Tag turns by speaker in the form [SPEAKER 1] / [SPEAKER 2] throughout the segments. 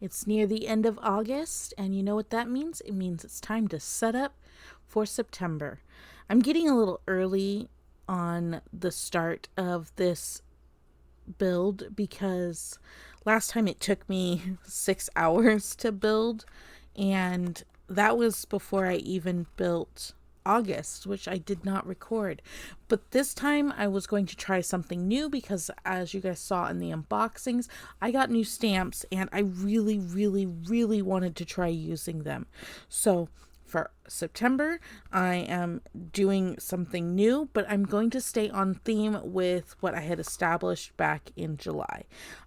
[SPEAKER 1] It's near the end of August, and you know what that means? It means it's time to set up for September. I'm getting a little early on the start of this build because last time it took me 6 hours to build, and that was before I even built August, which I did not record. But this time I was going to try something new because, as you guys saw in the unboxings, I got new stamps and I really, really, really wanted to try using them. So for September, I am doing something new, but I'm going to stay on theme with what I had established back in July.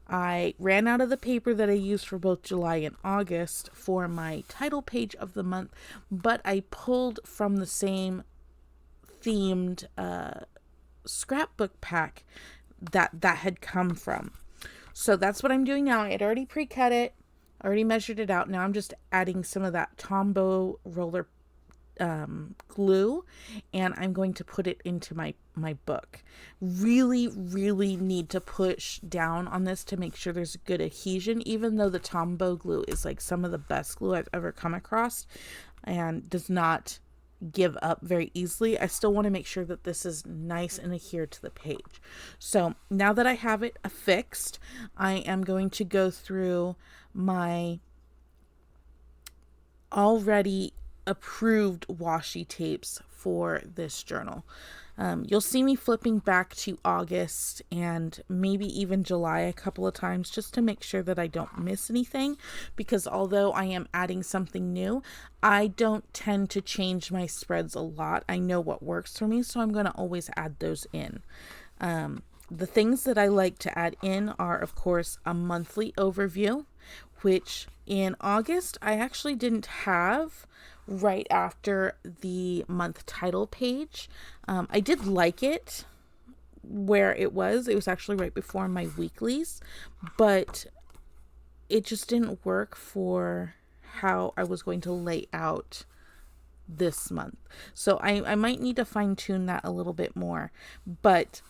[SPEAKER 1] I ran out of the paper that I used for both July and August for my title page of the month, but I pulled from the same themed scrapbook pack that had come from. So that's what I'm doing now. I had already pre-cut it, already measured it out. Now I'm just adding some of that Tombow roller glue, and I'm going to put it into my book. Really need to push down on this to make sure there's good adhesion, even though the Tombow glue is like some of the best glue I've ever come across and does not give up very easily. I still want to make sure that this is nice and adhered to the page. So now that I have it affixed, I am going to go through my already approved washi tapes for this journal. You'll see me flipping back to August and maybe even July a couple of times just to make sure that I don't miss anything, because although I am adding something new, I don't tend to change my spreads a lot. I know what works for me, so I'm going to always add those in. The things that I like to add in are, of course, a monthly overview, which in August I actually didn't have right after the month title page. I did like it where it was. It was actually right before my weeklies, but it just didn't work for how I was going to lay out this month. So I might need to fine tune that a little bit more, but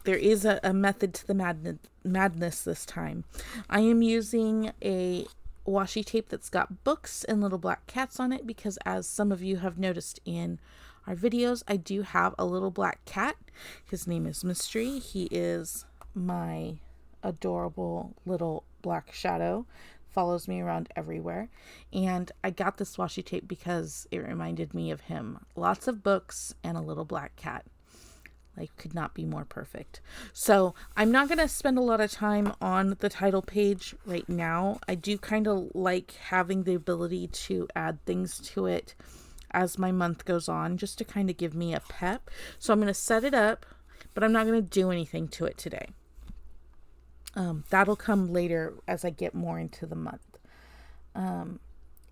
[SPEAKER 1] there is a method to the madness this time. I am using a washi tape that's got books and little black cats on it because, as some of you have noticed in our videos, I do have a little black cat. His name is Mystery. He is my adorable little black shadow. Follows me around everywhere. And I got this washi tape because it reminded me of him. Lots of books and a little black cat. Like, could not be more perfect. So I'm not going to spend a lot of time on the title page right now. I do kind of like having the ability to add things to it as my month goes on, just to kind of give me a pep. So I'm going to set it up, but I'm not going to do anything to it today. That'll come later as I get more into the month.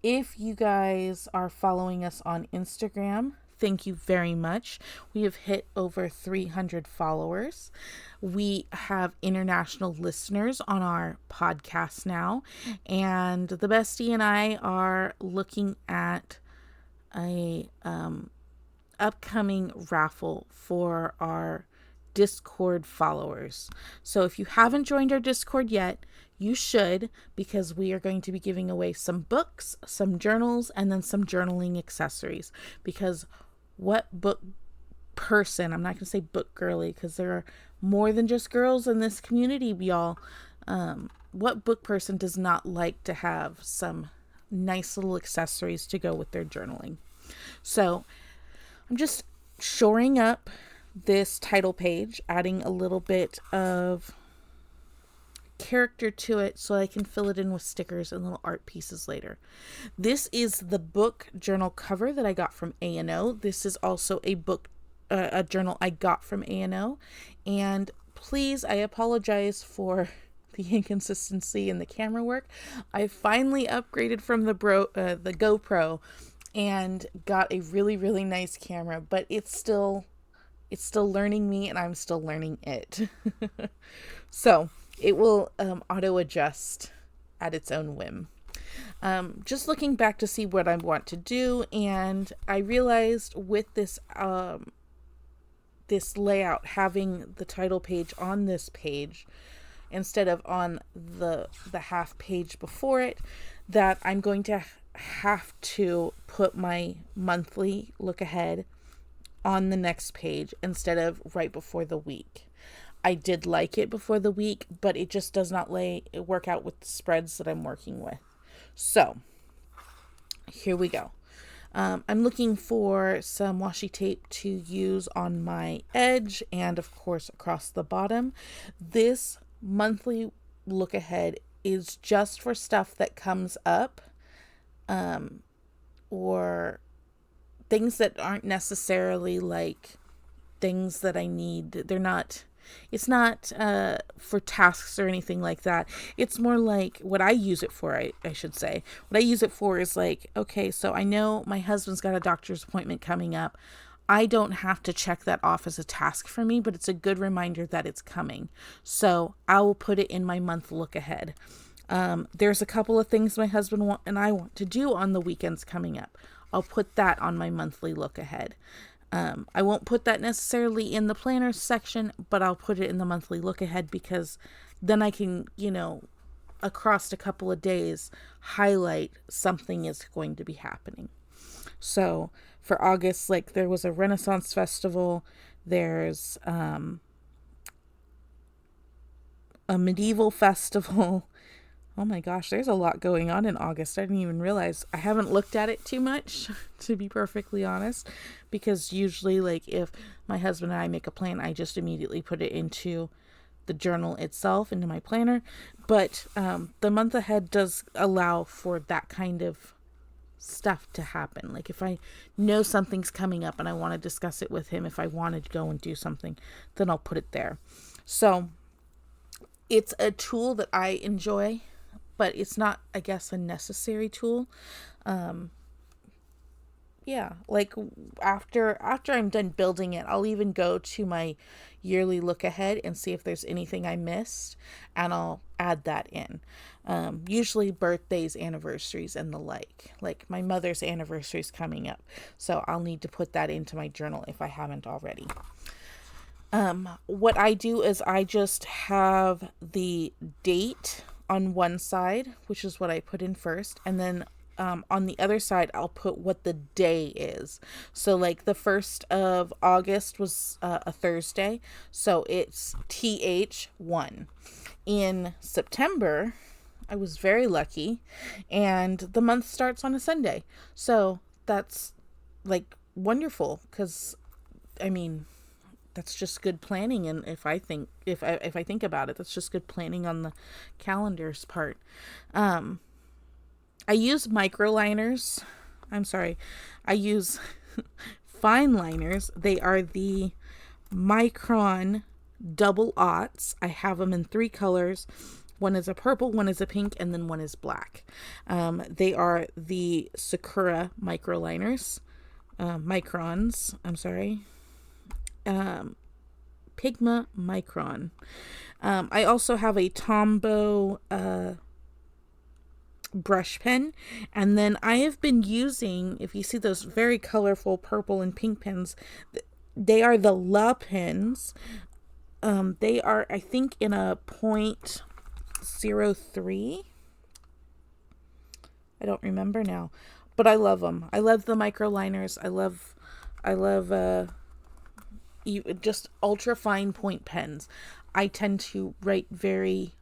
[SPEAKER 1] If you guys are following us on Instagram, thank you very much. We have hit over 300 followers. We have international listeners on our podcast now. And the bestie and I are looking at a upcoming raffle for our Discord followers. So if you haven't joined our Discord yet, you should, because we are going to be giving away some books, some journals, and then some journaling accessories. Because what book person, I'm not going to say book girly because there are more than just girls in this community, y'all. What book person does not like to have some nice little accessories to go with their journaling? So I'm just shoring up this title page, adding a little bit of character to it so I can fill it in with stickers and little art pieces later. This is the book journal cover that I got from A&O. This is also a book a journal I got from A&O, and please, I apologize for the inconsistency in the camera work. I finally upgraded from the GoPro and got a really nice camera, but it's still learning me and I'm still learning it. So it will auto adjust at its own whim. Just looking back to see what I want to do, and I realized with this this layout, having the title page on this page instead of on the half page before it, that I'm going to have to put my monthly look ahead on the next page instead of right before the week. I did like it before the week, but it just does not work out with the spreads that I'm working with. So here we go. I'm looking for some washi tape to use on my edge and of course across the bottom. This monthly look ahead is just for stuff that comes up, or things that aren't necessarily like things that I need. It's not for tasks or anything like that. It's more like what I use it for, I should say. What I use it for is like, okay, so I know my husband's got a doctor's appointment coming up. I don't have to check that off as a task for me, but it's a good reminder that it's coming. So I will put it in my month look ahead. There's a couple of things my husband and I want to do on the weekends coming up. I'll put that on my monthly look ahead. I won't put that necessarily in the planner section, but I'll put it in the monthly look ahead because then I can, across a couple of days, highlight something is going to be happening. So for August, like there was a Renaissance festival, there's a medieval festival. Oh my gosh, there's a lot going on in August. I didn't even realize. I haven't looked at it too much, to be perfectly honest, because usually, like, if my husband and I make a plan, I just immediately put it into the journal itself, into my planner. But the month ahead does allow for that kind of stuff to happen. Like, if I know something's coming up and I want to discuss it with him, if I want to go and do something, then I'll put it there. So it's a tool that I enjoy, but it's not, I guess, a necessary tool. Yeah, like after I'm done building it, I'll even go to my yearly look ahead and see if there's anything I missed, and I'll add that in. Usually birthdays, anniversaries, and the like my mother's anniversary is coming up, so I'll need to put that into my journal if I haven't already. What I do is I just have the date on one side, which is what I put in first, and then on the other side I'll put what the day is. So like the 1st of August was a Thursday, so it's TH1. In September, I was very lucky, and the month starts on a Sunday, so that's like wonderful, because I mean, that's just good planning. And if I think about it, that's just good planning on the calendar's part. I use microliners. I use fine liners. They are the Micron double aughts. I have them in 3 colors. One is a purple, one is a pink, and then one is black. They are the Sakura microliners. Microns. Pigma Micron. I also have a Tombow brush pen, and then I have been using, if you see those very colorful purple and pink pens, they are the La pens. They are, I think, in a 0.03. I don't remember now, but I love them. I love the microliners. I love just ultra fine point pens. I tend to write very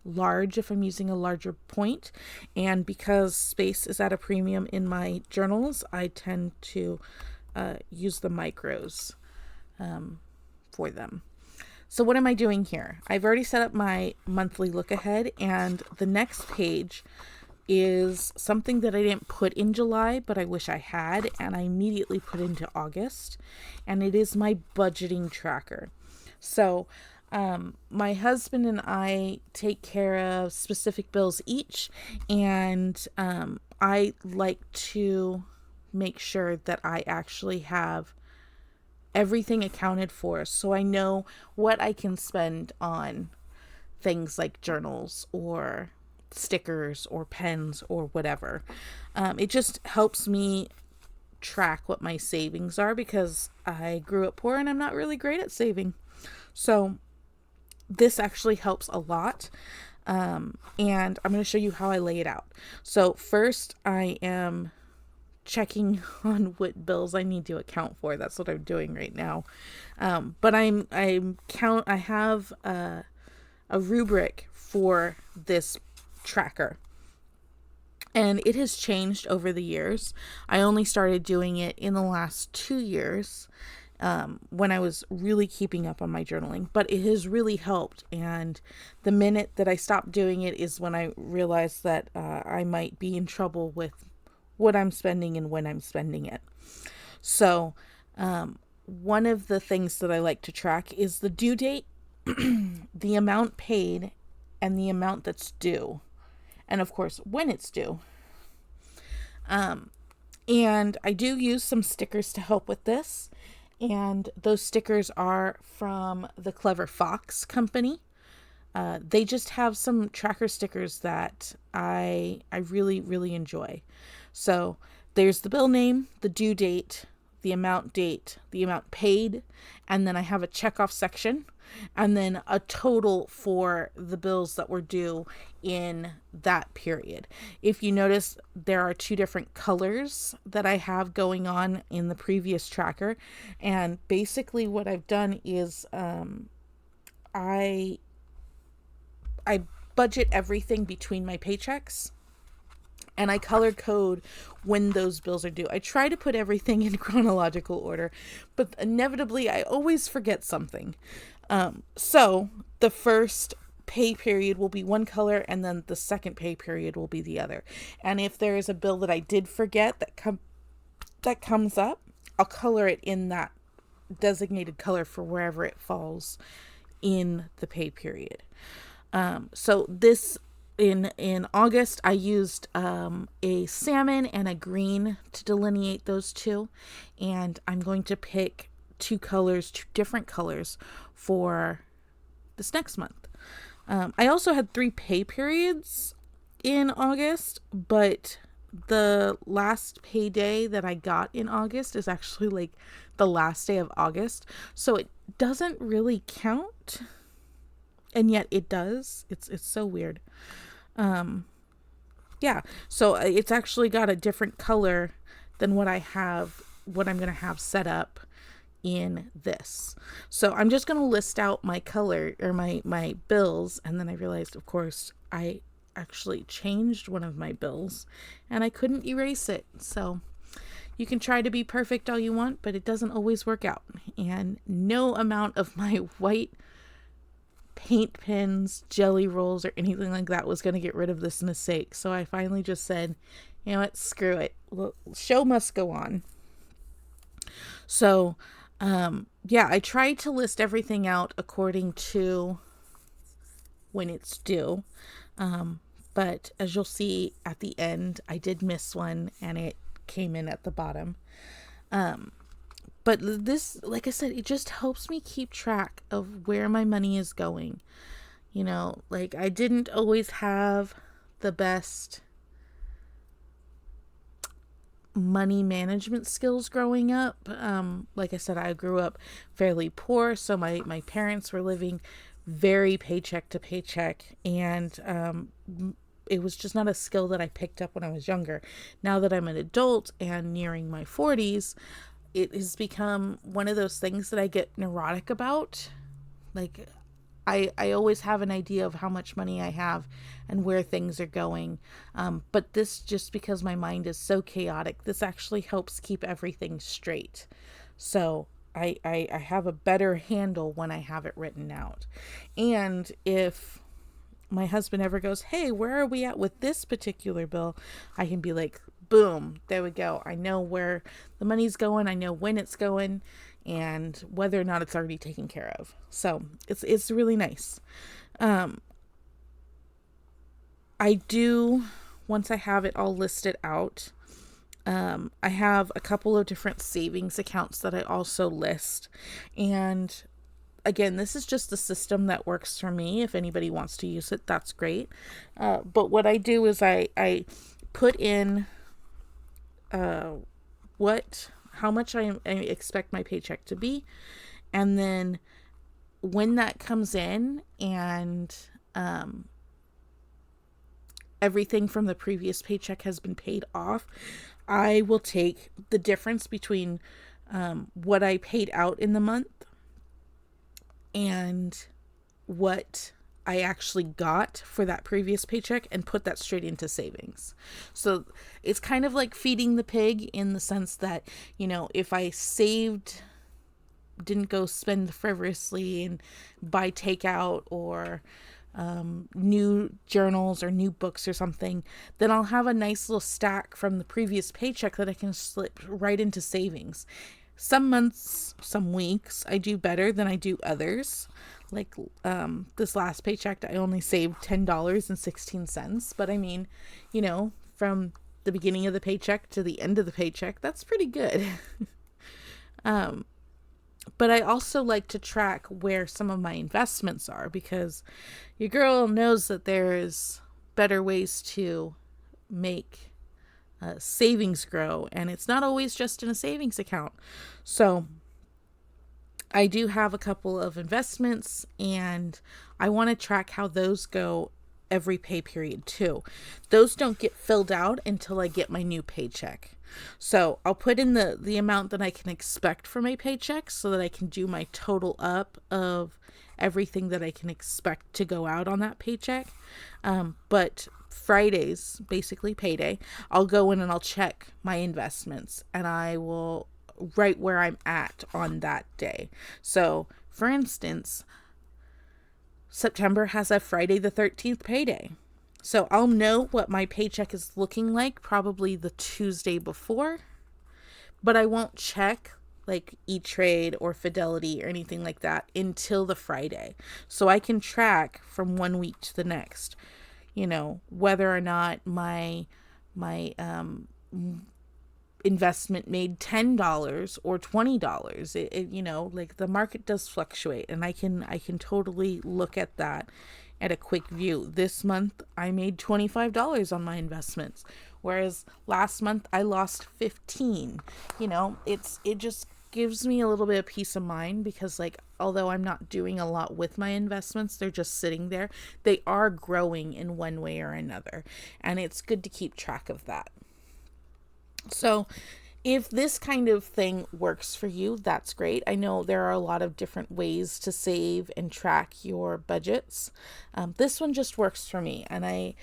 [SPEAKER 1] large if I'm using a larger point, and because space is at a premium in my journals, I tend to use the micros for them. So what am I doing here? I've already set up my monthly look ahead, and the next page is something that I didn't put in July, but I wish I had, and I immediately put into August, and it is my budgeting tracker. So my husband and I take care of specific bills each, and I like to make sure that I actually have everything accounted for, so I know what I can spend on things like journals or stickers or pens or whatever. It just helps me track what my savings are, because I grew up poor and I'm not really great at saving. So this actually helps a lot. And I'm going to show you how I lay it out. So I am checking on what bills I need to account for. That's what I'm doing right now. But I have a rubric for this tracker. And it has changed over the years. I only started doing it in the last 2 years, when I was really keeping up on my journaling. But it has really helped. And the minute that I stopped doing it is when I realized that I might be in trouble with what I'm spending and when I'm spending it. So one of the things that I like to track is the due date, the amount paid, and the amount that's due. And of course, when it's due. And I do use some stickers to help with this. And those stickers are from the Clever Fox company. They just have some tracker stickers that I really, really enjoy. So there's the bill name, the due date, the amount paid, and then I have a checkoff section, and then a total for the bills that were due in that period. If you notice, there are 2 different colors that I have going on in the previous tracker, and basically what I've done is I budget everything between my paychecks, and I color code when those bills are due. I try to put everything in chronological order, but inevitably I always forget something. So the first pay period will be one color, and then the second pay period will be the other. And if there is a bill that I did forget that comes up, I'll color it in that designated color for wherever it falls in the pay period. So this in August, I used a salmon and a green to delineate those 2, and I'm going to pick 2 different colors for this next month. I also had 3 pay periods in August, but the last payday that I got in August is actually like the last day of August, so it doesn't really count, and yet it does. It's so weird. Yeah, so it's actually got a different color than what I'm going to have set up in this. So I'm just going to list out my color or my bills. And then I realized, of course, I actually changed one of my bills and I couldn't erase it. So you can try to be perfect all you want, but it doesn't always work out. And no amount of my white paint pens, jelly rolls, or anything like that was going to get rid of this mistake. So I finally just said, you know what, screw it. Well, show must go on. So, yeah, I tried to list everything out according to when it's due. But as you'll see at the end, I did miss one and it came in at the bottom. But this, like I said, it just helps me keep track of where my money is going. You know, like I didn't always have the best money management skills growing up. Like I said, I grew up fairly poor, so my parents were living very paycheck to paycheck, and it was just not a skill that I picked up when I was younger. Now that I'm an adult and nearing my 40s, it has become one of those things that I get neurotic about. Like, I always have an idea of how much money I have and where things are going. But this, just because my mind is so chaotic, this actually helps keep everything straight. So I have a better handle when I have it written out. And if my husband ever goes, hey, where are we at with this particular bill? I can be like, boom, there we go. I know where the money's going. I know when it's going and whether or not it's already taken care of. So it's really nice. I do, once I have it all listed out, I have a couple of different savings accounts that I also list. And again, this is just the system that works for me. If anybody wants to use it, that's great. But what I do is I put in how much I expect my paycheck to be, and then when that comes in and everything from the previous paycheck has been paid off, I will take the difference between what I paid out in the month and what I actually got for that previous paycheck and put that straight into savings. So it's kind of like feeding the pig in the sense that, if I saved, didn't go spend frivolously and buy takeout or new journals or new books or something, then I'll have a nice little stack from the previous paycheck that I can slip right into savings. Some months, some weeks, I do better than I do others. Like this last paycheck, I only saved $10.16. But I mean, from the beginning of the paycheck to the end of the paycheck, that's pretty good. But I also like to track where some of my investments are, because your girl knows that there's better ways to make savings grow, and it's not always just in a savings account. So I do have a couple of investments, and I want to track how those go every pay period too. Those don't get filled out until I get my new paycheck. So I'll put in the amount that I can expect for my paycheck so that I can do my total up of everything that I can expect to go out on that paycheck. But Fridays, basically payday, I'll go in and I'll check my investments, and I will write where I'm at on that day. So for instance, September has a Friday the 13th payday. So I'll know what my paycheck is looking like probably the Tuesday before, but I won't check like E-Trade or Fidelity or anything like that until the Friday. So I can track from one week to the next, whether or not my investment made $10 or $20. Like the market does fluctuate, and I can totally look at that at a quick view. This month I made $25 on my investments, whereas last month I lost 15. It just gives me a little bit of peace of mind, because although I'm not doing a lot with my investments, they're just sitting there. They are growing in one way or another, and it's good to keep track of that. So if this kind of thing works for you, that's great. I know there are a lot of different ways to save and track your budgets. This one just works for me, and I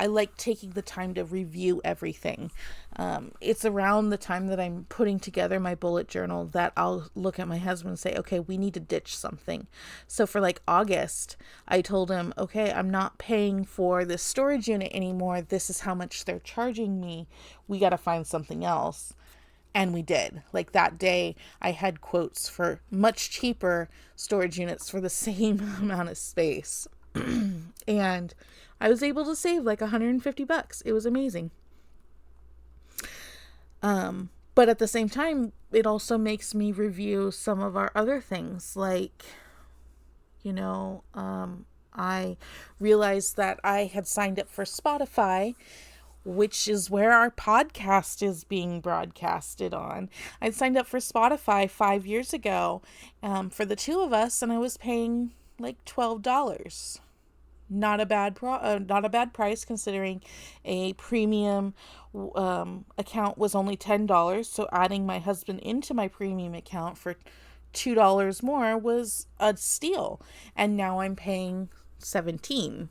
[SPEAKER 1] like taking the time to review everything. It's around the time that I'm putting together my bullet journal that I'll look at my husband and say, okay, we need to ditch something. So for August, I told him, okay, I'm not paying for this storage unit anymore. This is how much they're charging me. We got to find something else. And we did. That day, I had quotes for much cheaper storage units for the same amount of space. And I was able to save $150. It was amazing. But at the same time, it also makes me review some of our other things. I realized that I had signed up for Spotify, which is where our podcast is being broadcasted on. I signed up for Spotify 5 years ago for the two of us, and I was paying $12. Not a bad price, considering a premium account was only $10. So adding my husband into my premium account for $2 more was a steal. And now I'm paying $17.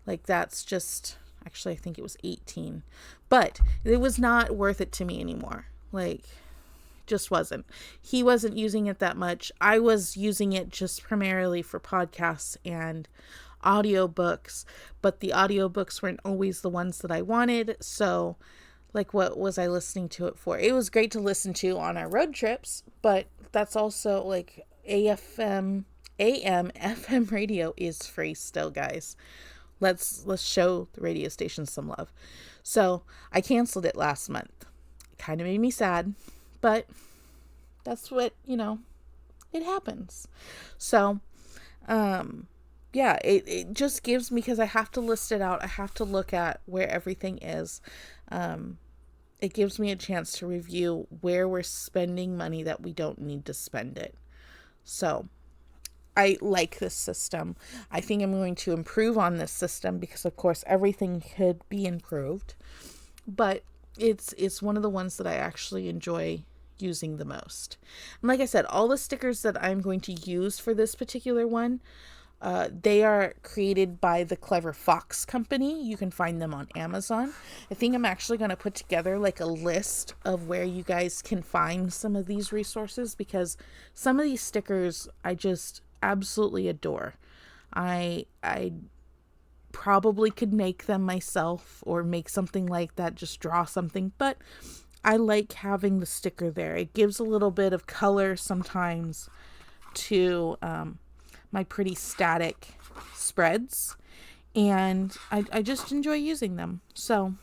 [SPEAKER 1] That's just... Actually, I think it was 18, but it was not worth it to me anymore. Just wasn't. He wasn't using it that much. I was using it just primarily for podcasts and audiobooks, but the audiobooks weren't always the ones that I wanted. So what was I listening to it for? It was great to listen to on our road trips, but that's also AM, FM radio is free still, guys. Let's show the radio station some love. So I canceled it last month. It kind of made me sad, but that's what, it happens. So, it just gives me, because I have to list it out. I have to look at where everything is. It gives me a chance to review where we're spending money that we don't need to spend it. So I like this system. I think I'm going to improve on this system because, of course, everything could be improved. But it's one of the ones that I actually enjoy using the most. And like I said, all the stickers that I'm going to use for this particular one, they are created by the Clever Fox Company. You can find them on Amazon. I think I'm actually going to put together like a list of where you guys can find some of these resources, because some of these stickers I just absolutely adore. I probably could make them myself or make something like that, just draw something, but I like having the sticker there. It gives a little bit of color sometimes to my pretty static spreads, and I just enjoy using them. So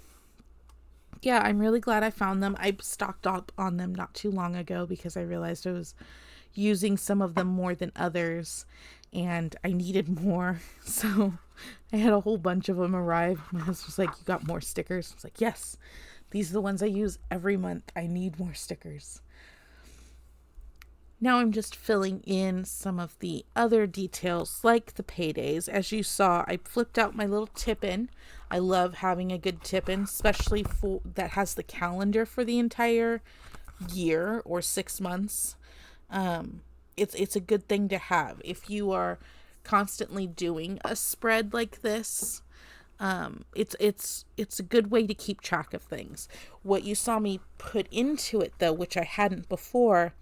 [SPEAKER 1] yeah, I'm really glad I found them. I stocked up on them not too long ago because I realized I was using some of them more than others and I needed more. So I had a whole bunch of them arrive. My husband was like, "You got more stickers?" I was like, "Yes, these are the ones I use every month. I need more stickers." Now I'm just filling in some of the other details, like the paydays. As you saw, I flipped out my little tip-in. I love having a good tip-in, especially for that has the calendar for the entire year or 6 months. It's a good thing to have if you are constantly doing a spread like this. It's a good way to keep track of things. What you saw me put into it, though, which I hadn't before,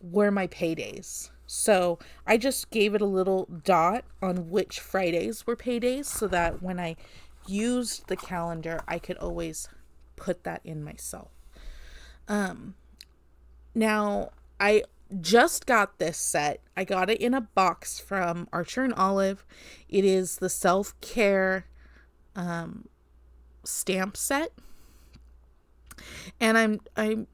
[SPEAKER 1] were my paydays. So I just gave it a little dot on which Fridays were paydays so that when I used the calendar, I could always put that in myself. Now, I just got this set. I got it in a box from Archer and Olive. It is the self-care stamp set. And I'm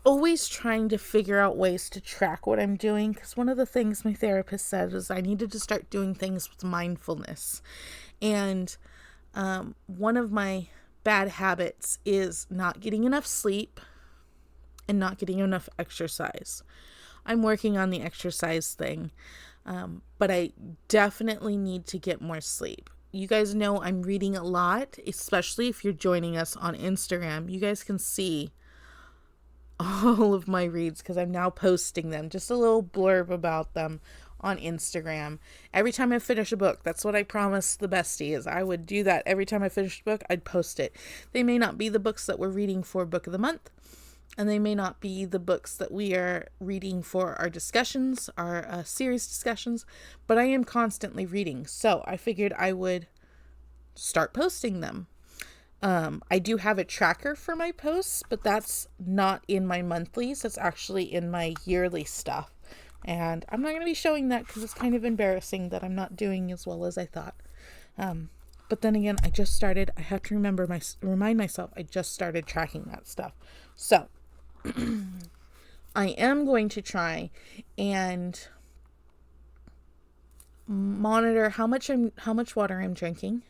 [SPEAKER 1] always trying to figure out ways to track what I'm doing, because one of the things my therapist said is I needed to start doing things with mindfulness. And one of my bad habits is not getting enough sleep and not getting enough exercise. I'm working on the exercise thing, but I definitely need to get more sleep. You guys know I'm reading a lot, especially if you're joining us on Instagram. You guys can see all of my reads because I'm now posting them. Just a little blurb about them on Instagram. Every time I finish a book, that's what I promised the besties. I would do that. Every time I finished a book, I'd post it. They may not be the books that we're reading for Book of the Month, and they may not be the books that we are reading for our discussions, our series discussions, but I am constantly reading. So I figured I would start posting them. I do have a tracker for my posts, but that's not in my monthlies. That's actually in my yearly stuff. And I'm not going to be showing that because it's kind of embarrassing that I'm not doing as well as I thought. But then again, I just started. I have to remind myself I just started tracking that stuff. So I am going to try and monitor how much water I'm drinking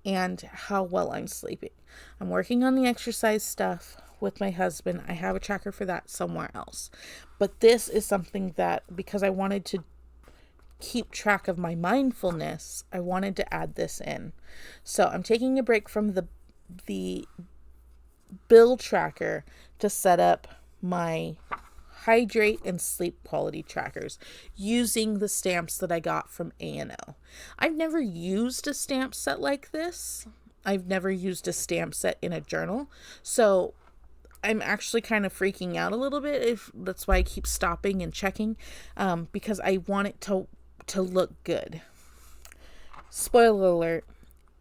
[SPEAKER 1] and how well I'm sleeping. I'm working on the exercise stuff with my husband. I have a tracker for that somewhere else. But this is something that, because I wanted to keep track of my mindfulness, I wanted to add this in. So I'm taking a break from the bill tracker to set up my hydrate and sleep quality trackers using the stamps that I got from A&O. I've never used a stamp set like this. I've never used a stamp set in a journal. So I'm actually kind of freaking out a little bit. That's why I keep stopping and checking, because I want it to look good. Spoiler alert,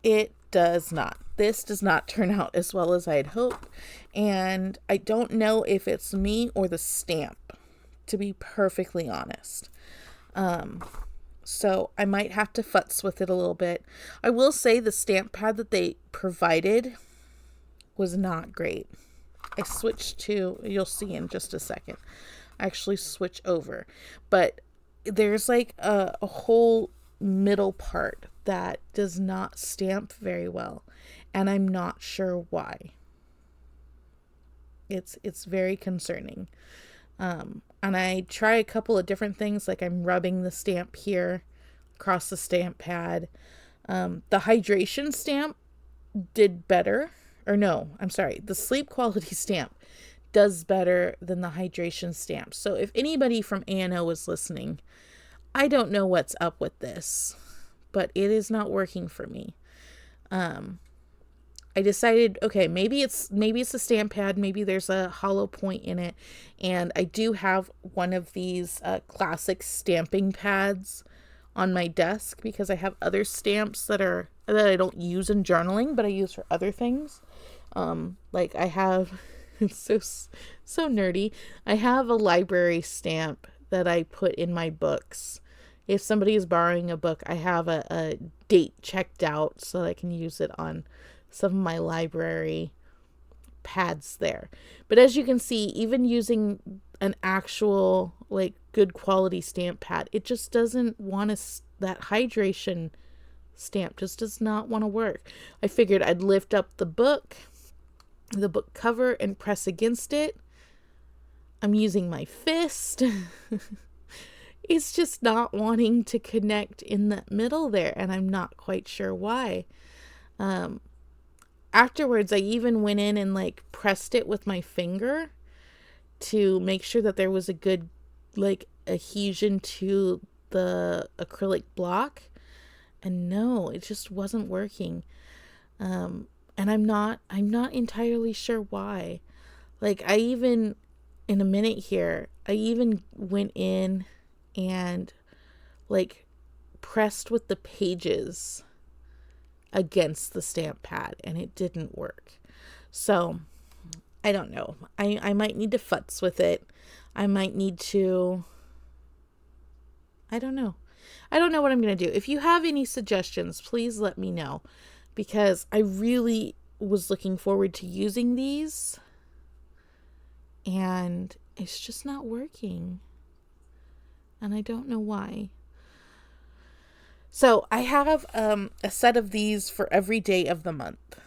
[SPEAKER 1] it does not. This does not turn out as well as I had hoped. And I don't know if it's me or the stamp, to be perfectly honest. So I might have to futz with it a little bit. I will say the stamp pad that they provided was not great. I switched to, you'll see in just a second, I actually switch over. But there's like a whole middle part that does not stamp very well. And I'm not sure why. It's very concerning. And I try a couple of different things, like I'm rubbing the stamp here across the stamp pad. The hydration stamp did better. Or no, I'm sorry. The sleep quality stamp does better than the hydration stamp. So if anybody from A&O is listening, I don't know what's up with this, but it is not working for me. I decided, okay, maybe it's a stamp pad, maybe there's a hollow point in it, and I do have one of these classic stamping pads on my desk because I have other stamps that I don't use in journaling, but I use for other things. Like I have, it's so nerdy. I have a library stamp that I put in my books. If somebody is borrowing a book, I have a date checked out so that I can use it on some of my library pads there. But as you can see, even using an actual like good quality stamp pad, it just doesn't want to, that hydration stamp just does not want to work. I figured I'd lift up the book cover, and press against it. I'm using my fist. It's just not wanting to connect in the middle there, and I'm not quite sure why. Afterwards, I even went in and like pressed it with my finger to make sure that there was a good like adhesion to the acrylic block, and no, it just wasn't working. And I'm not entirely sure why. Like I even, in a minute here, I even went in and like pressed with the pages against the stamp pad, and it didn't work. So I don't know. I might need to futz with it. I might need to, I don't know. I don't know what I'm going to do. If you have any suggestions, please let me know, because I really was looking forward to using these, and it's just not working. And I don't know why. So I have a set of these for every day of the month,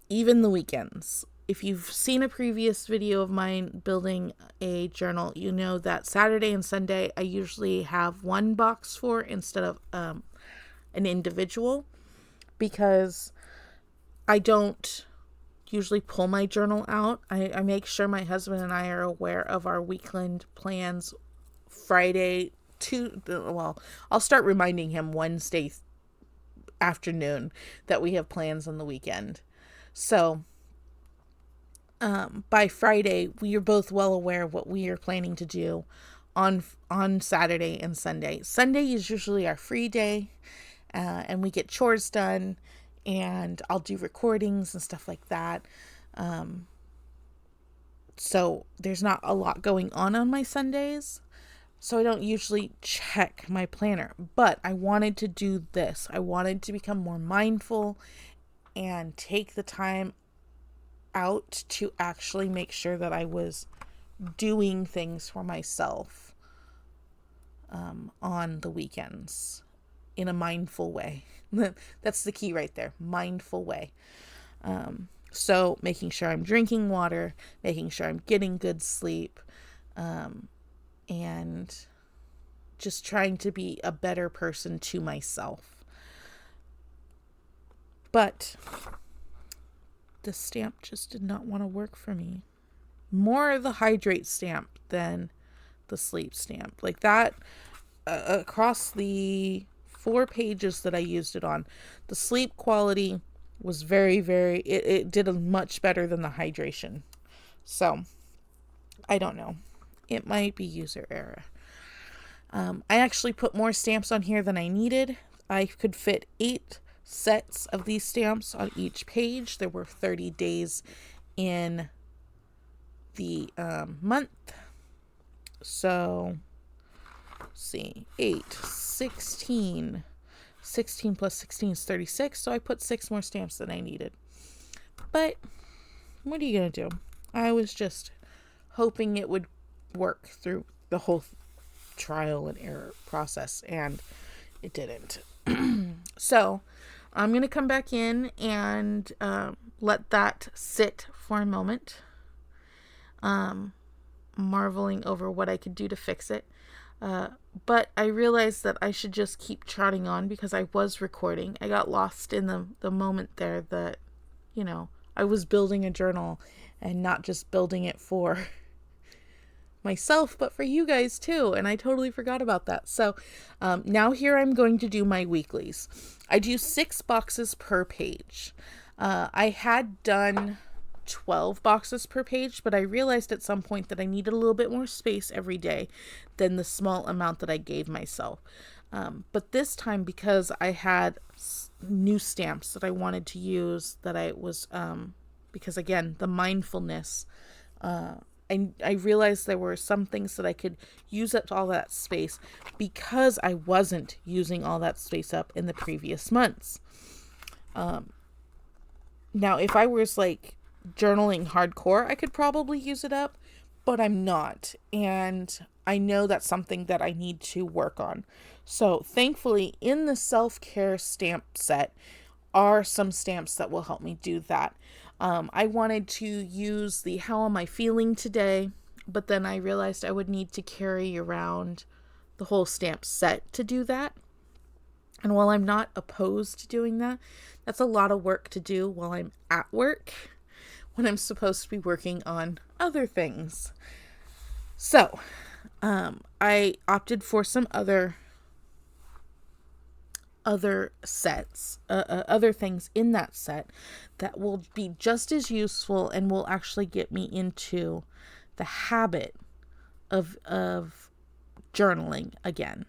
[SPEAKER 1] even the weekends. If you've seen a previous video of mine building a journal, you know that Saturday and Sunday I usually have one box for instead of an individual, because I don't usually pull my journal out. I make sure my husband and I are aware of our weekend plans Friday I'll start reminding him Wednesday afternoon that we have plans on the weekend. So by Friday, we are both well aware of what we are planning to do on Saturday and Sunday. Sunday is usually our free day, and we get chores done, and I'll do recordings and stuff like that. So there's not a lot going on my Sundays. So I don't usually check my planner, but I wanted to do this. I wanted to become more mindful and take the time out to actually make sure that I was doing things for myself on the weekends in a mindful way. That's the key right there, mindful way. So making sure I'm drinking water, making sure I'm getting good sleep, and just trying to be a better person to myself. But the stamp just did not want to work for me. More the hydrate stamp than the sleep stamp. Like that, across the 4 pages that I used it on, the sleep quality was very, it did a much better than the hydration. So I don't know. It might be user error. I actually put more stamps on here than I needed. I could fit 8 sets of these stamps on each page. There were 30 days in the month. So, let's see, 8, 16. 16 plus 16 is 36. So I put 6 more stamps than I needed. But what are you going to do? I was just hoping it would work through the whole trial and error process, and it didn't. So I'm going to come back in and let that sit for a moment. marveling over what I could do to fix it. But I realized that I should just keep trotting on because I was recording. I got lost in the moment there that, I was building a journal and not just building it for myself, but for you guys too. And I totally forgot about that. So now here I'm going to do my weeklies. I do 6 boxes per page. I had done 12 boxes per page, but I realized at some point that I needed a little bit more space every day than the small amount that I gave myself. But this time, because I had new stamps that I wanted to use, that I was, because again, the mindfulness, I realized there were some things that I could use up all that space because I wasn't using all that space up in the previous months. Now, if I was like journaling hardcore, I could probably use it up, but I'm not. And I know that's something that I need to work on. So thankfully, in the self-care stamp set are some stamps that will help me do that. I wanted to use the How Am I Feeling Today, but then I realized I would need to carry around the whole stamp set to do that. And while I'm not opposed to doing that, that's a lot of work to do while I'm at work, when I'm supposed to be working on other things. So, I opted for some other sets, other things in that set that will be just as useful and will actually get me into the habit of journaling again.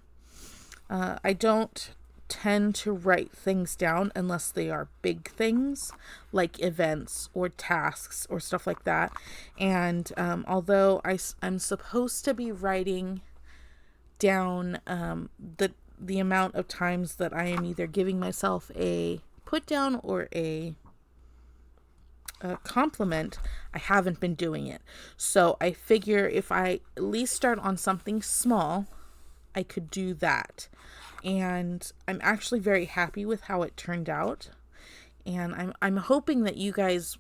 [SPEAKER 1] I don't tend to write things down unless they are big things like events or tasks or stuff like that. And although I'm supposed to be writing down the amount of times that I am either giving myself a put down or a compliment, I haven't been doing it. So I figure if I at least start on something small, I could do that. And I'm actually very happy with how it turned out. And I'm hoping that you guys,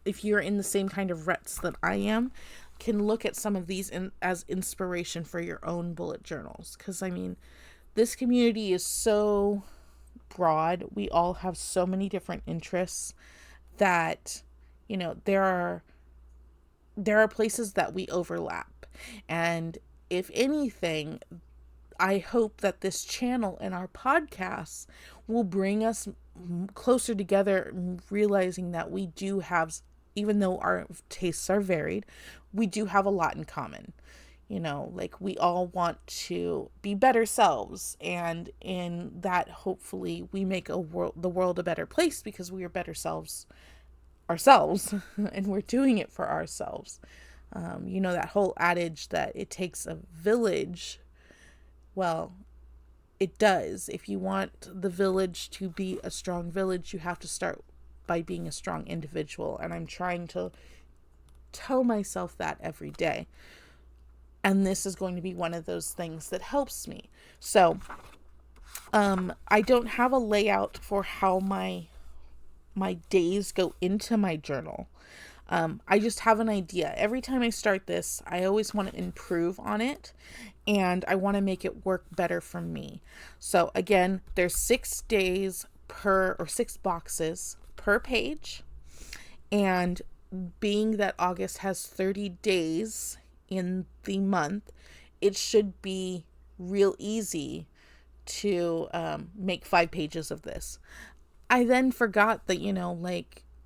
[SPEAKER 1] if you're in the same kind of ruts that I am, can look at some of these as inspiration for your own bullet journals. Because, I mean, this community is so broad. We all have so many different interests that, there are places that we overlap. And if anything, I hope that this channel and our podcasts will bring us closer together, realizing that we do have, even though our tastes are varied, we do have a lot in common. Like we all want to be better selves, and in that, hopefully, we make the world a better place because we are better selves ourselves, and we're doing it for ourselves. That whole adage that it takes a village. Well, it does. If you want the village to be a strong village, you have to start by being a strong individual. And I'm trying to tell myself that every day. And this is going to be one of those things that helps me. So, I don't have a layout for how my days go into my journal. I just have an idea. Every time I start this, I always want to improve on it, and I want to make it work better for me. So again, there's 6 days 6 boxes per page, and being that August has 30 days in the month, it should be real easy to make 5 pages of this. I then forgot that,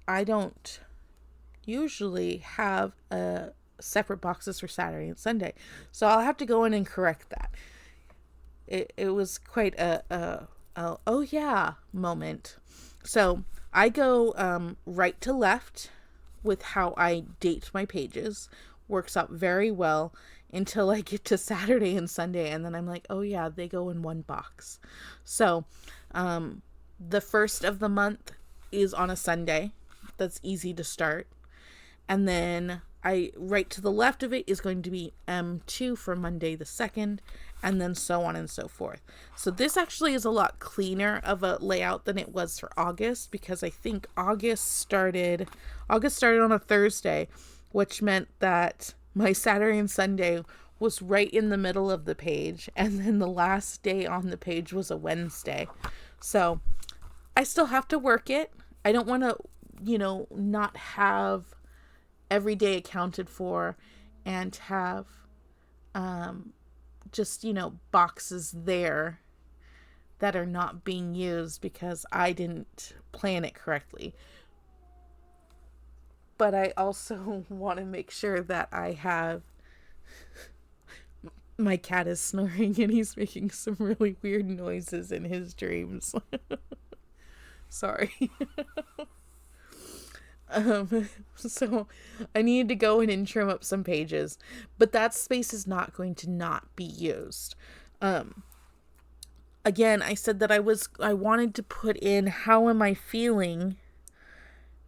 [SPEAKER 1] I don't usually have separate boxes for Saturday and Sunday. So I'll have to go in and correct that. It was quite a oh yeah moment. So I go right to left with how I date my pages. Works out very well until I get to Saturday and Sunday, and then I'm like, oh yeah, they go in one box. So the first of the month is on a Sunday. That's easy to start. And then right to the left of it is going to be M2 for Monday the 2nd, and then so on and so forth. So this actually is a lot cleaner of a layout than it was for August, because I think August started on a Thursday, which meant that my Saturday and Sunday was right in the middle of the page, and then the last day on the page was a Wednesday. So I still have to work it. I don't want to, not have every day accounted for and have just, boxes there that are not being used because I didn't plan it correctly. But I also want to make sure that I have. My cat is snoring and he's making some really weird noises in his dreams. Sorry. So I needed to go in and trim up some pages, but that space is not going to not be used. Again, I said that I wanted to put in how am I feeling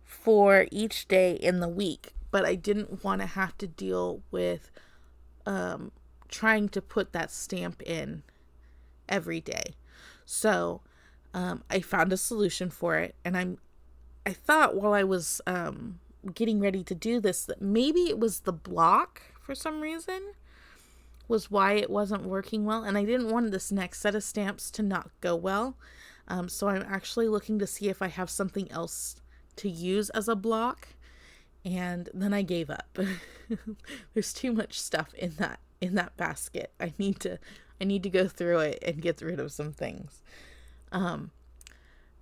[SPEAKER 1] for each day in the week, but I didn't want to have to deal with trying to put that stamp in every day. So I found a solution for it, and I thought while I was getting ready to do this that maybe it was the block for some reason was why it wasn't working well, and I didn't want this next set of stamps to not go well. So I'm actually looking to see if I have something else to use as a block, and then I gave up. There's too much stuff in that basket. I need to go through it and get rid of some things.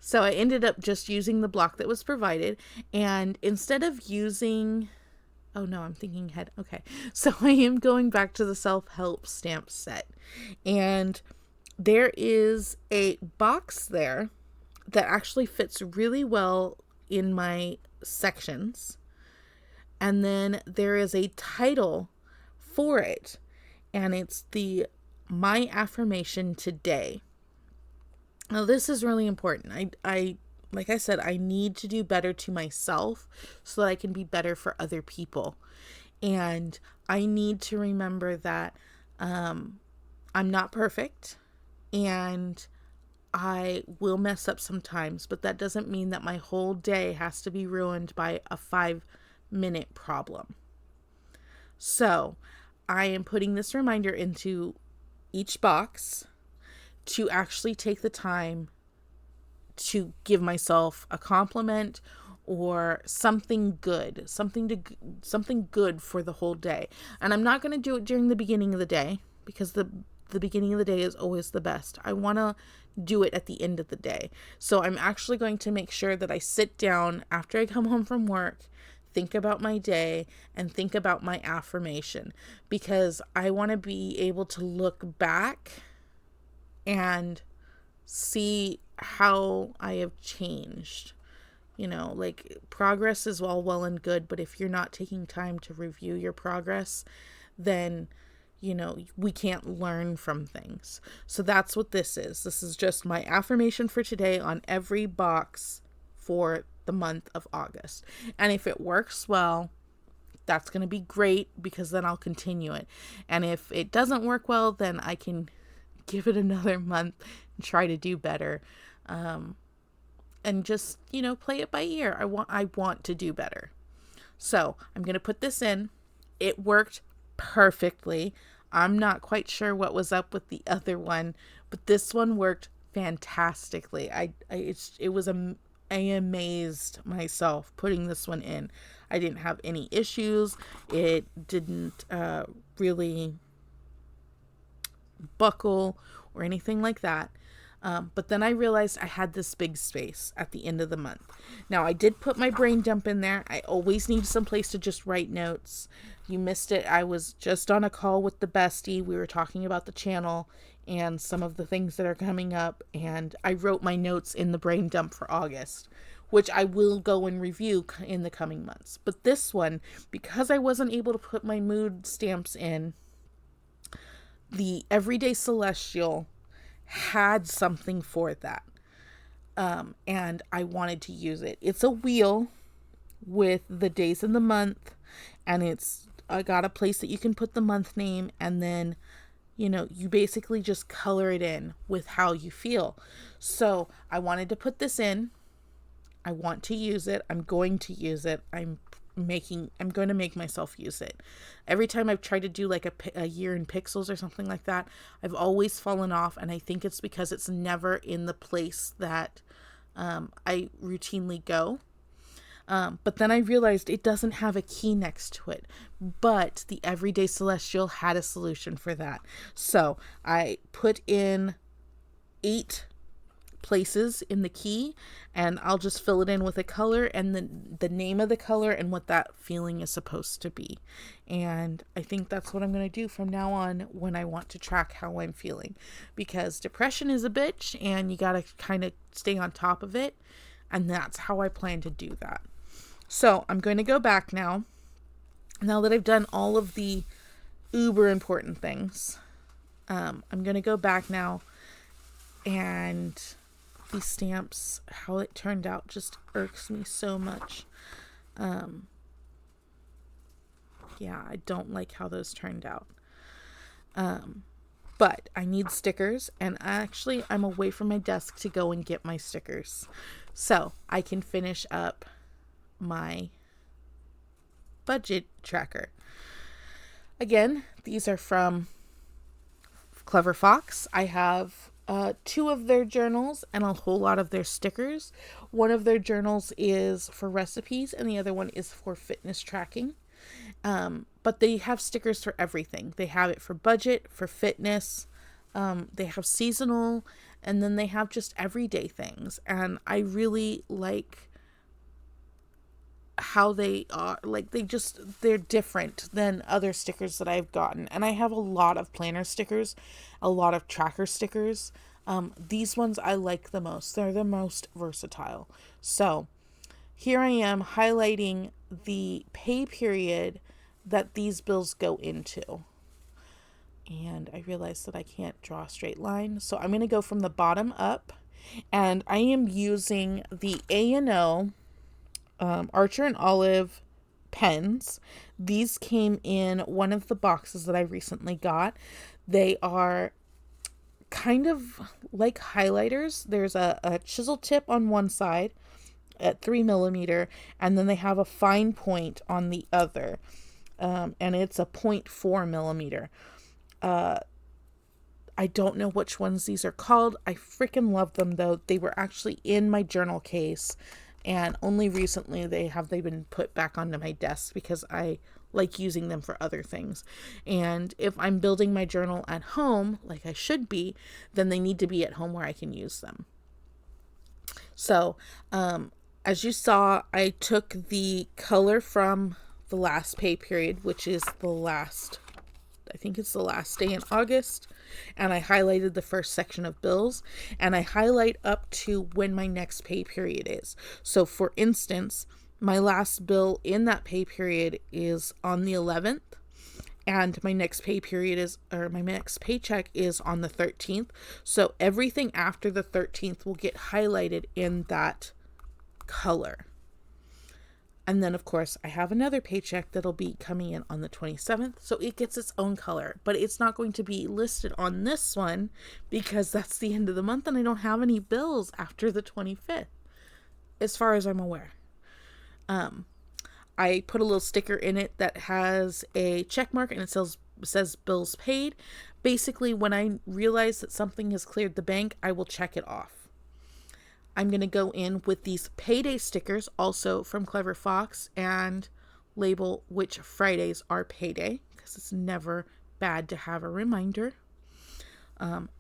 [SPEAKER 1] So I ended up just using the block that was provided, and instead of using, oh no, I'm thinking ahead. Okay. So I am going back to the self-help stamp set, and there is a box there that actually fits really well in my sections. And then there is a title for it, and it's the My Affirmation Today. Now, this is really important. I like I said, I need to do better to myself so that I can be better for other people. And I need to remember that I'm not perfect, and I will mess up sometimes, but that doesn't mean that my whole day has to be ruined by a 5-minute problem. So I am putting this reminder into each box to actually take the time to give myself a compliment or something good, something good for the whole day. And I'm not going to do it during the beginning of the day because the beginning of the day is always the best. I want to do it at the end of the day. So I'm actually going to make sure that I sit down after I come home from work, think about my day, and think about my affirmation, because I want to be able to look back and see how I have changed. Like, progress is all well and good, but if you're not taking time to review your progress, then we can't learn from things. So that's what this is. This is just my affirmation for today on every box for the month of August. And if it works well, that's going to be great, because then I'll continue it. And if it doesn't work well, then I can give it another month and try to do better. And just, play it by ear. I want to do better. So I'm going to put this in. It worked perfectly. I'm not quite sure what was up with the other one, but this one worked fantastically. I amazed myself putting this one in. I didn't have any issues. It didn't really buckle or anything like that. But then I realized I had this big space at the end of the month. Now, I did put my brain dump in there. I always need some place to just write notes. You missed it. I was just on a call with the bestie. We were talking about the channel and some of the things that are coming up. And I wrote my notes in the brain dump for August, which I will go and review in the coming months. But this one, because I wasn't able to put my mood stamps in, the Everyday Celestial had something for that. And I wanted to use it. It's a wheel with the days in the month, and I got a place that you can put the month name, and then you basically just color it in with how you feel. So I wanted to put this in. I want to use it. I'm going to use it. I'm I'm going to make myself use it. Every time I've tried to do like a year in pixels or something like that, I've always fallen off, and I think it's because it's never in the place that I routinely go. But then I realized it doesn't have a key next to it. But the Everyday Celestial had a solution for that. So I put in 8 places in the key, and I'll just fill it in with a color and the name of the color and what that feeling is supposed to be. And I think that's what I'm going to do from now on when I want to track how I'm feeling, because depression is a bitch and you got to kind of stay on top of it. And that's how I plan to do that. So I'm going to go back now that I've done all of the uber important things. I'm going to go back now, and these stamps, how it turned out just irks me so much. Yeah, I don't like how those turned out. But I need stickers, and actually I'm away from my desk to go and get my stickers so I can finish up my budget tracker. Again, these are from Clever Fox. I have 2 of their journals and a whole lot of their stickers. One of their journals is for recipes and the other one is for fitness tracking. But they have stickers for everything. They have it for budget, for fitness, they have seasonal, and then they have just everyday things. And I really like how they are, like, they're different than other stickers that I've gotten. And I have a lot of planner stickers, a lot of tracker stickers. These ones I like the most. They're the most versatile. So here I am highlighting the pay period that these bills go into. And I realized that I can't draw a straight line. So I'm going to go from the bottom up. And I am using the A&O Archer and Olive pens. These came in one of the boxes that I recently got. They are kind of like highlighters. There's a chisel tip on one side at 3mm, and then they have a fine point on the other, and it's a 0.4mm. I don't know which ones these are called. I freaking love them though. They were actually in my journal case, and only recently they've been put back onto my desk because I like using them for other things. And if I'm building my journal at home, like I should be, then they need to be at home where I can use them. So, as you saw, I took the color from the last pay period, which is I think it's the last day in August, and I highlighted the first section of bills, and I highlight up to when my next pay period is. So for instance, my last bill in that pay period is on the 11th, and my next my next paycheck is on the 13th. So everything after the 13th will get highlighted in that color. And then, of course, I have another paycheck that'll be coming in on the 27th. So it gets its own color. But it's not going to be listed on this one because that's the end of the month and I don't have any bills after the 25th, as far as I'm aware. I put a little sticker in it that has a check mark and it says bills paid. Basically, when I realize that something has cleared the bank, I will check it off. I'm going to go in with these payday stickers, also from Clever Fox, and label which Fridays are payday, because it's never bad to have a reminder.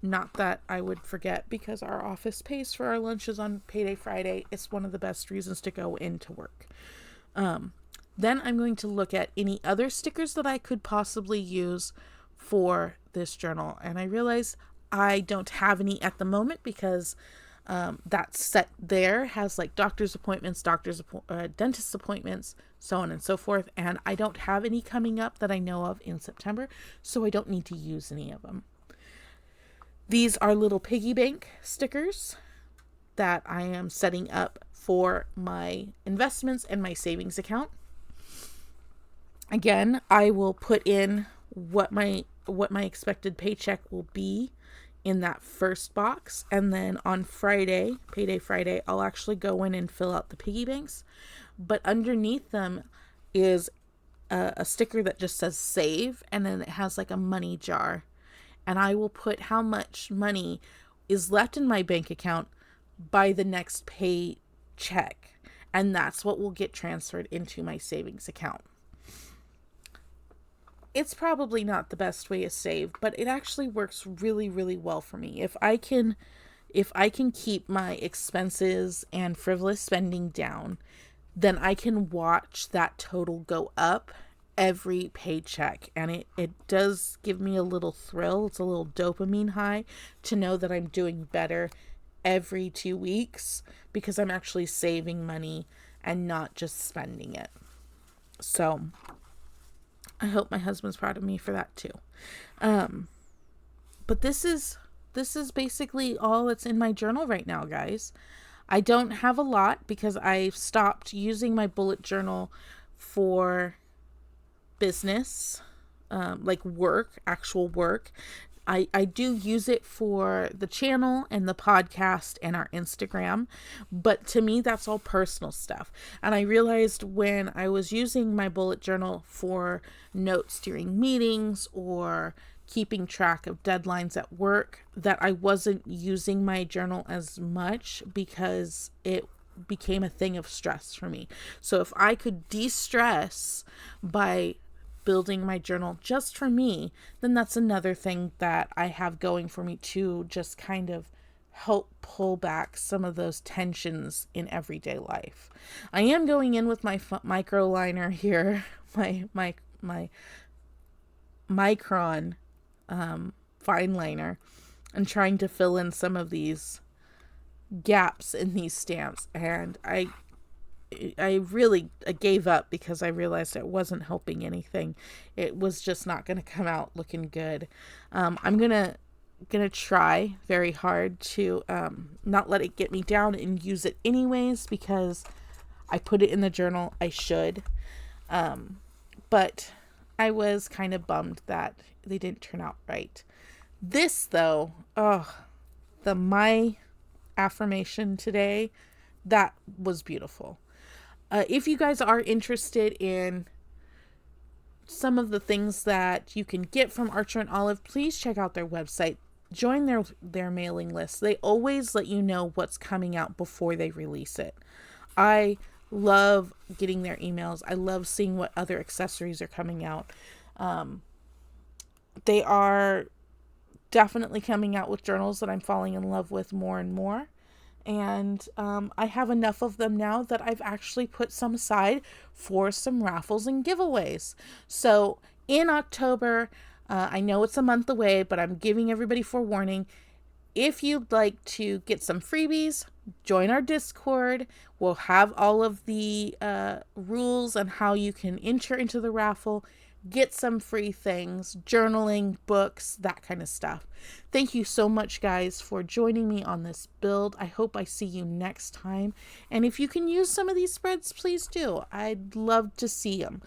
[SPEAKER 1] Not that I would forget, because our office pays for our lunches on payday Friday. It's one of the best reasons to go into work. Then I'm going to look at any other stickers that I could possibly use for this journal. And I realize I don't have any at the moment because that set there has like doctor's appointments, dentist appointments, so on and so forth. And I don't have any coming up that I know of in September, so I don't need to use any of them. These are little piggy bank stickers that I am setting up for my investments and my savings account. Again, I will put in what my expected paycheck will be in that first box, and then on Friday, payday Friday, I'll actually go in and fill out the piggy banks. But underneath them, is a sticker that just says save, and then it has like a money jar. And I will put how much money is left in my bank account by the next pay check. And that's what will get transferred into my savings account. It's probably not the best way to save, but it actually works really, really well for me. If I can keep my expenses and frivolous spending down, then I can watch that total go up every paycheck. And it does give me a little thrill. It's a little dopamine high to know that I'm doing better every 2 weeks because I'm actually saving money and not just spending it. So I hope my husband's proud of me for that too. But this is basically all that's in my journal right now, guys. I don't have a lot because I've stopped using my bullet journal for business, like work, actual work. I do use it for the channel and the podcast and our Instagram, but to me, that's all personal stuff. And I realized when I was using my bullet journal for notes during meetings or keeping track of deadlines at work that I wasn't using my journal as much because it became a thing of stress for me. So if I could de-stress by building my journal just for me, then that's another thing that I have going for me to just kind of help pull back some of those tensions in everyday life. I am going in with my micro liner here, my micron fine liner, and trying to fill in some of these gaps in these stamps. And I really gave up because I realized it wasn't helping anything. It was just not going to come out looking good. I'm gonna try very hard to not let it get me down and use it anyways because I put it in the journal. I should, but I was kind of bummed that they didn't turn out right. This though, my affirmation today, that was beautiful. If you guys are interested in some of the things that you can get from Archer and Olive, please check out their website. Join their mailing list. They always let you know what's coming out before they release it. I love getting their emails. I love seeing what other accessories are coming out. They are definitely coming out with journals that I'm falling in love with more and more. And I have enough of them now that I've actually put some aside for some raffles and giveaways. So in October, I know it's a month away, but I'm giving everybody forewarning. If you'd like to get some freebies, join our Discord. We'll have all of the rules on how you can enter into the raffle, get some free things, journaling, books, that kind of stuff. Thank you so much, guys, for joining me on this build. I hope I see you next time. And if you can use some of these spreads, please do. I'd love to see them.